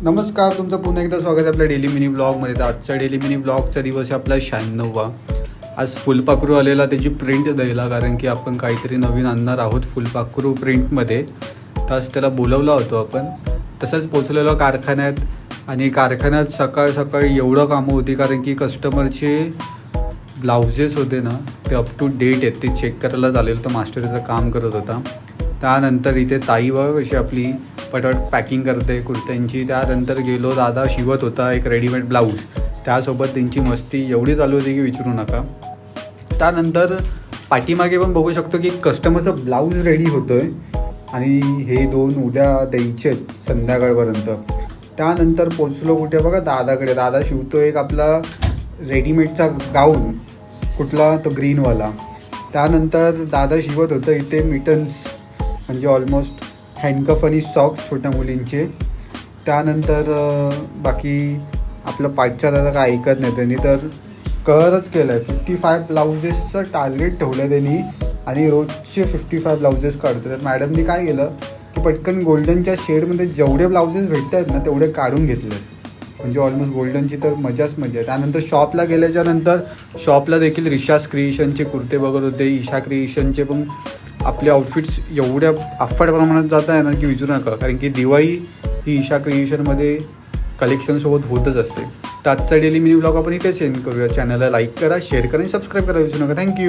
नमस्कार, तुमचं पुन्हा एकदा स्वागत आहे आपल्या डेली मिनी ब्लॉगमध्ये. तर आजचा डेली मिनी ब्लॉगचा दिवस आहे आपला 96वा. आज फुलपाखरू आलेला त्याची प्रिंट द्यायला, कारण की आपण काहीतरी नवीन आणणार आहोत फुलपाखरू प्रिंटमध्ये. तर आज त्याला बोलवला होतो आपण. तसंच पोचलेलो कारखान्यात, आणि कारखान्यात सकाळ सकाळी एवढं कामं होती, कारण की कस्टमरचे ब्लाउजेस होते ना ते अप टू डेट आहेत, ते चेक करायला झालेलं. तर मास्टर त्याचं काम करत होता. त्यानंतर इथे ताई बघा कशी आपली पटापट पॅकिंग करते कुर्त्यांची. त्यानंतर गेलो, दादा शिवत होता एक रेडीमेड ब्लाऊज, त्यासोबत त्यांची मस्ती एवढी चालू होती की विचारू नका. त्यानंतर पाठीमागे पण बघू शकतो की कस्टमरचं ब्लाऊज रेडी होतं आहे, आणि हे 2 उद्या द्यायचे आहेत संध्याकाळपर्यंत. त्यानंतर पोचलो कुठे बघा, दादाकडे. दादा शिवतो एक आपला रेडीमेडचा गाऊन, कुठला तो ग्रीनवाला. त्यानंतर दादा शिवत होतं इथे मिटन्स, म्हणजे ऑलमोस्ट हँडकफ आणि सॉक्स छोट्या मुलींचे. त्यानंतर बाकी आपलं पाठच्या दादा काय ऐकत नाही, त्यांनी तर करच केलं आहे. 55 ब्लाउजेसचं टार्गेट ठेवलं आहे त्यांनी, आणि रोजचे 55 ब्लाउजेस काढतो. तर मॅडमनी काय केलं की पटकन गोल्डनच्या शेडमध्ये जेवढे ब्लाउजेस भेटत आहेत ना तेवढे काढून घेतले. म्हणजे ऑलमोस्ट गोल्डनची तर मजाच मजा आहे. त्यानंतर शॉपला गेल्याच्यानंतर शॉपला देखील रिशास क्रिएशनचे कुर्ते बघत होते, ईशा क्रिएशनचे पण आपले आउटफिट्स एवढ्या अफाट प्रमाणात जात आहे ना की विचारू नका, कारण की दिवाळी ही ईशा क्रिएशनमध्ये कलेक्शनसोबत होतच असते. तर आजचा डेली मिनी ब्लॉग आपण इथेच एंड करूया. चॅनलला लाईक करा, शेअर करा आणि सबस्क्राईब करा विसरू नका. थँक्यू.